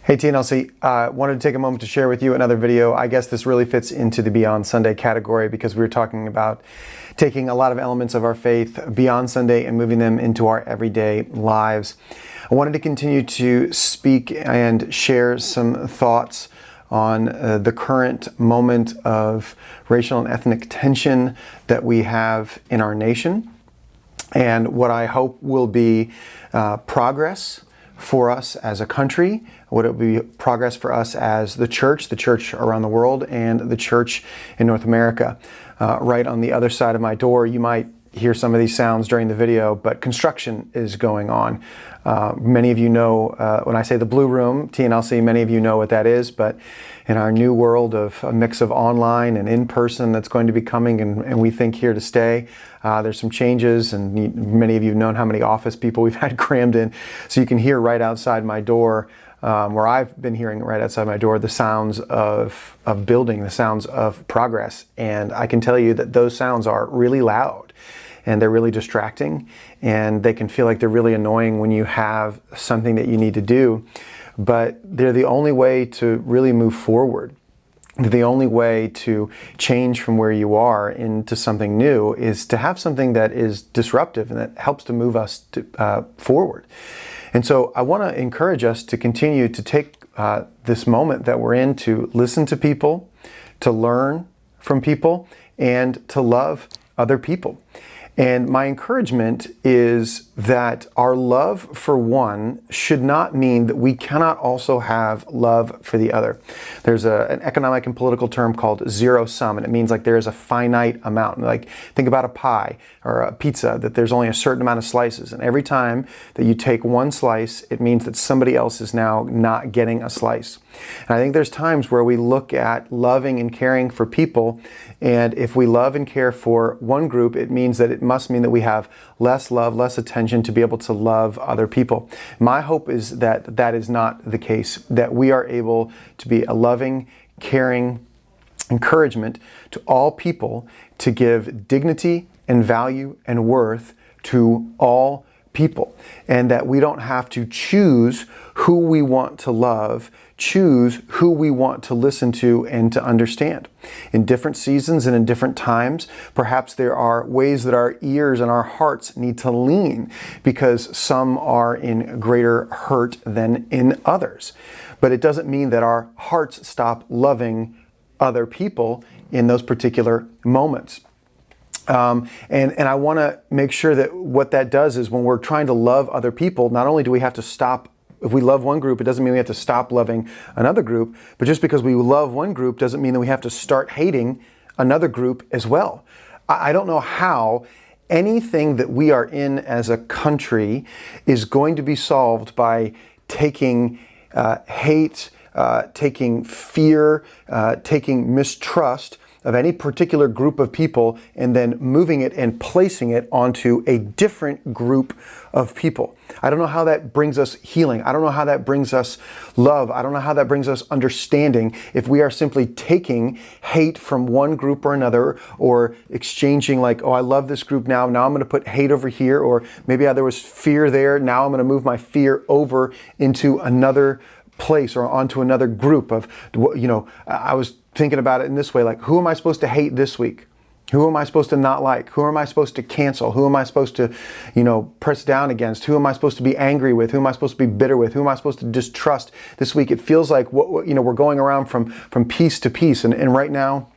Hey TNLC, wanted to take a moment to share with you another video. I guess this really fits into the Beyond Sunday category because we were talking about taking a lot of elements of our faith beyond Sunday and moving them into our everyday lives. I wanted to continue to speak and share some thoughts on the current moment of racial and ethnic tension that we have in our nation, and what I hope will be progress for us as a country, what it will be progress for us as the church around the world, and the church in North America. Right on the other side of my door, you might hear some of these sounds during the video, but construction is going on. Many of you know, when I say the Blue Room, TNLC, many of you know what that is, but in our new world of a mix of online and in-person that's going to be coming and we think here to stay, there's some changes, and many of you have known how many office people we've had crammed in. So you can hear right outside my door, where I've been hearing right outside my door, the sounds of building, the sounds of progress. And I can tell you that those sounds are really loud and they're really distracting, and they can feel like they're really annoying when you have something that you need to do. But they're the only way to really move forward. The only way to change from where you are into something new is to have something that is disruptive and that helps to move us forward. And so I want to encourage us to continue to take this moment that we're in to listen to people, to learn from people, and to love other people. And my encouragement is that our love for one should not mean that we cannot also have love for the other. There's an economic and political term called zero sum, and it means like there is a finite amount. Like think about a pie or a pizza, that there's only a certain amount of slices, and every time that you take one slice, it means that somebody else is now not getting a slice. And I think there's times where we look at loving and caring for people, and if we love and care for one group, it means that it must mean that we have less love, less attention to be able to love other people. My hope is that that is not the case, that we are able to be a loving, caring encouragement to all people, to give dignity and value and worth to all people, and that we don't have to choose who we want to love, choose who we want to listen to and to understand. In different seasons and in different times, perhaps there are ways that our ears and our hearts need to lean because some are in greater hurt than in others. But it doesn't mean that our hearts stop loving other people in those particular moments. And I want to make sure that what that does is when we're trying to love other people, not only do we have to stop. If we love one group, it doesn't mean we have to stop loving another group, but just because we love one group doesn't mean that we have to start hating another group as well. I don't know how anything that we are in as a country is going to be solved by taking hate, taking fear, taking mistrust of any particular group of people and then moving it and placing it onto a different group of people. I don't know how that brings us healing. I don't know how that brings us love. I don't know how that brings us understanding if we are simply taking hate from one group or another, or exchanging like, oh, I love this group now I'm going to put hate over here, or maybe there was fear there, now I'm going to move my fear over into another place or onto another group of, I was thinking about it in this way, like, who am I supposed to hate this week? Who am I supposed to not like? Who am I supposed to cancel? Who am I supposed to, press down against? Who am I supposed to be angry with? Who am I supposed to be bitter with? Who am I supposed to distrust this week? It feels like we're going around from piece to piece, and right now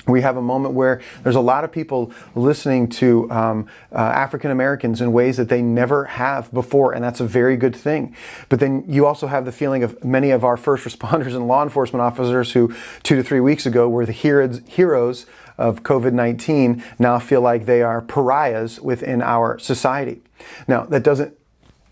we have a moment where there's a lot of people listening to African Americans in ways that they never have before, and that's a very good thing. But then you also have the feeling of many of our first responders and law enforcement officers who 2 to 3 weeks ago were the heroes of COVID-19 now feel like they are pariahs within our society. Now, that doesn't,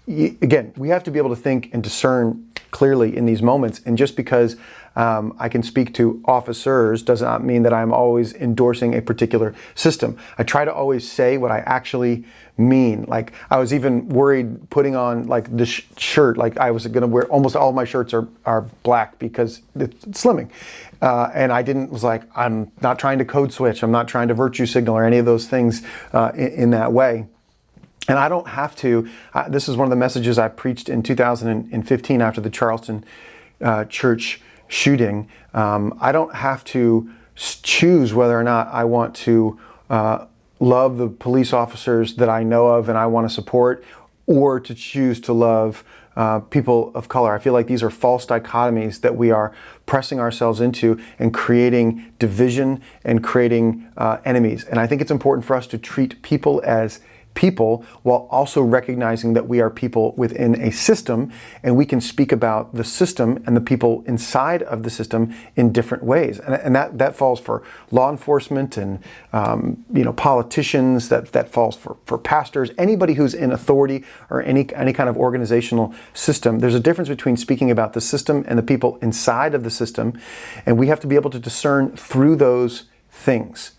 again, we have to be able to think and discern clearly in these moments, and just because I can speak to officers does not mean that I'm always endorsing a particular system. I try to always say what I actually mean. Like, I was even worried putting on like this shirt, like I was going to wear, almost all of my shirts are black because it's slimming. And I was like, I'm not trying to code switch. I'm not trying to virtue signal or any of those things in that way. And I don't have to. This is one of the messages I preached in 2015 after the Charleston church shooting. I don't have to choose whether or not I want to love the police officers that I know of and I want to support, or to choose to love people of color. I feel like these are false dichotomies that we are pressing ourselves into and creating division and creating enemies. And I think it's important for us to treat people as people while also recognizing that we are people within a system, and we can speak about the system and the people inside of the system in different ways. And that falls for law enforcement and politicians, that falls for pastors, anybody who's in authority or any kind of organizational system. There's a difference between speaking about the system and the people inside of the system, and we have to be able to discern through those things.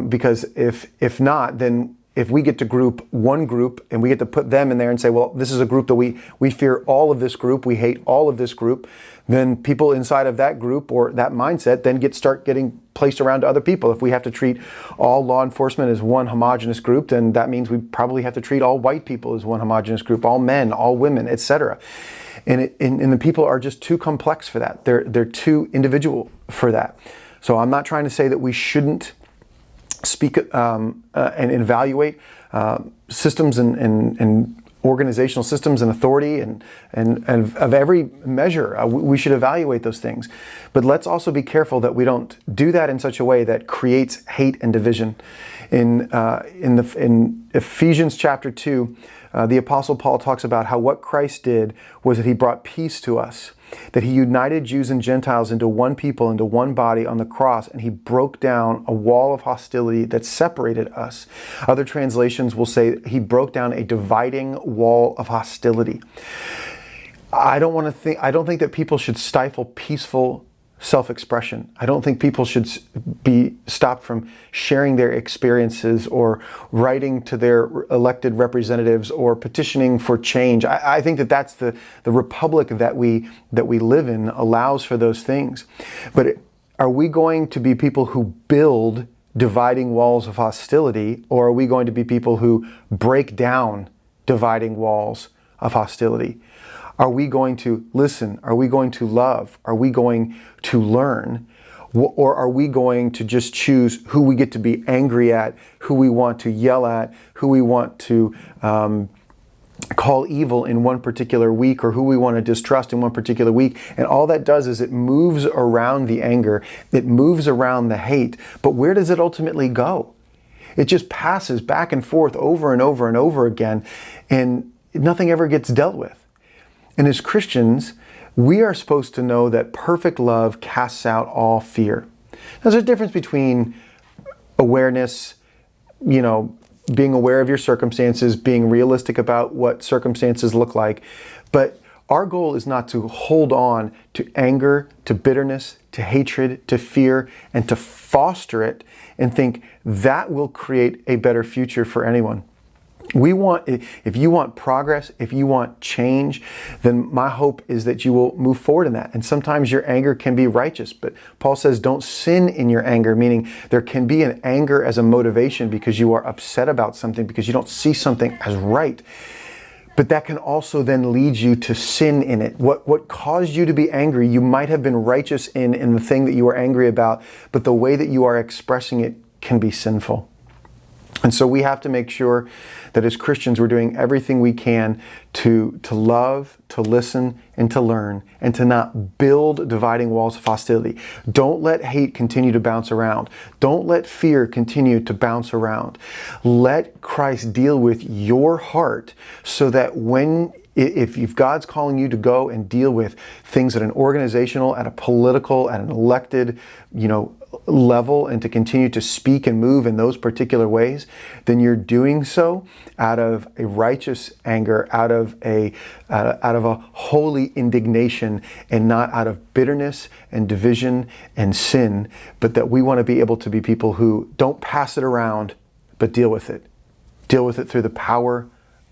Because if not, then if we get to group one group and we get to put them in there and say, well, this is a group that we fear all of this group, we hate all of this group, then people inside of that group or that mindset then start getting placed around to other people. If we have to treat all law enforcement as one homogenous group, then that means we probably have to treat all white people as one homogenous group, all men, all women, etc. And the people are just too complex for that. They're too individual for that. So I'm not trying to say that we shouldn't speak and evaluate systems and organizational systems and authority and of every measure. We should evaluate those things. But let's also be careful that we don't do that in such a way that creates hate and division. In Ephesians chapter 2, the Apostle Paul talks about how what Christ did was that he brought peace to us, that he united Jews and Gentiles into one people, into one body on the cross, and he broke down a wall of hostility that separated us. Other translations will say he broke down a dividing wall of hostility. I don't think that people should stifle peaceful self-expression. I don't think people should be stopped from sharing their experiences or writing to their elected representatives or petitioning for change. I think that that's the republic that we live in allows for those things. But are we going to be people who build dividing walls of hostility, or are we going to be people who break down dividing walls of hostility? Are we going to listen? Are we going to love? Are we going to learn? Or are we going to just choose who we get to be angry at, who we want to yell at, who we want to call evil in one particular week, or who we want to distrust in one particular week? And all that does is it moves around the anger, it moves around the hate, but where does it ultimately go? It just passes back and forth over and over and over again, and nothing ever gets dealt with. And as Christians, we are supposed to know that perfect love casts out all fear. Now, there's a difference between awareness, being aware of your circumstances, being realistic about what circumstances look like. But our goal is not to hold on to anger, to bitterness, to hatred, to fear, and to foster it and think that will create a better future for anyone. If you want progress, if you want change, then my hope is that you will move forward in that. And sometimes your anger can be righteous, but Paul says don't sin in your anger, meaning there can be an anger as a motivation because you are upset about something, because you don't see something as right. But that can also then lead you to sin in it. What caused you to be angry, you might have been righteous in the thing that you were angry about, but the way that you are expressing it can be sinful. And so we have to make sure that as Christians, we're doing everything we can to love, to listen, and to learn, and to not build dividing walls of hostility. Don't let hate continue to bounce around. Don't let fear continue to bounce around. Let Christ deal with your heart so that if God's calling you to go and deal with things at an organizational, at a political, at an elected, level, and to continue to speak and move in those particular ways, then you're doing so out of a righteous anger, out of a holy indignation, and not out of bitterness and division and sin. But that we want to be able to be people who don't pass it around, but deal with it. Deal with it through the power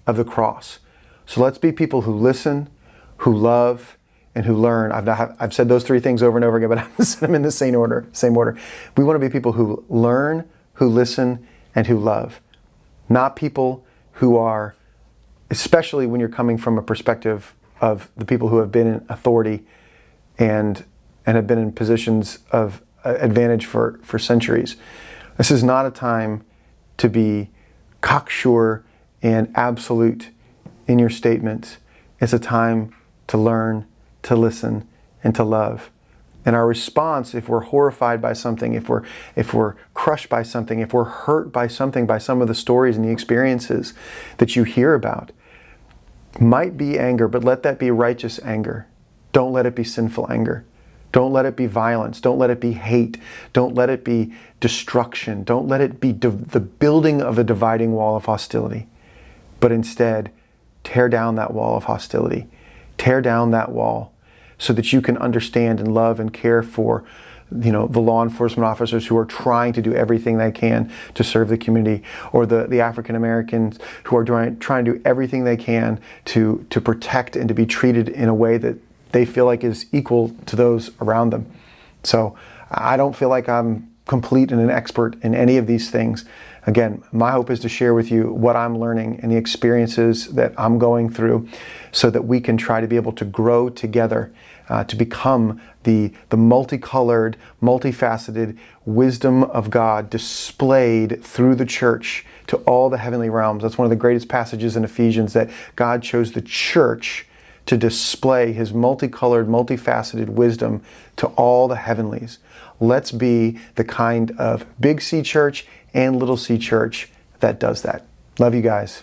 of the cross. So let's be people who listen, who love, and who learn. I've said those three things over and over again, but I've said them in the same order. We want to be people who learn, who listen, and who love. Not people who are, especially when you're coming from a perspective of the people who have been in authority, and have been in positions of advantage for centuries. This is not a time to be cocksure and absolute in your statements. It's a time to learn, to listen, and to love. And our response, if we're horrified by something, if we're crushed by something, if we're hurt by something, by some of the stories and the experiences that you hear about, might be anger, but let that be righteous anger. Don't let it be sinful anger. Don't let it be violence. Don't let it be hate. Don't let it be destruction. Don't let it be the building of a dividing wall of hostility. But instead, tear down that wall of hostility. Tear down that wall so that you can understand and love and care for, the law enforcement officers who are trying to do everything they can to serve the community, or the African Americans who are trying to do everything they can to protect and to be treated in a way that they feel like is equal to those around them. So I don't feel like I'm complete and an expert in any of these things. Again, my hope is to share with you what I'm learning and the experiences that I'm going through so that we can try to be able to grow together to become the multicolored, multifaceted wisdom of God displayed through the church to all the heavenly realms. That's one of the greatest passages in Ephesians, that God chose the church to display his multicolored, multifaceted wisdom to all the heavenlies. Let's be the kind of big C church and little c church that does that. Love you guys.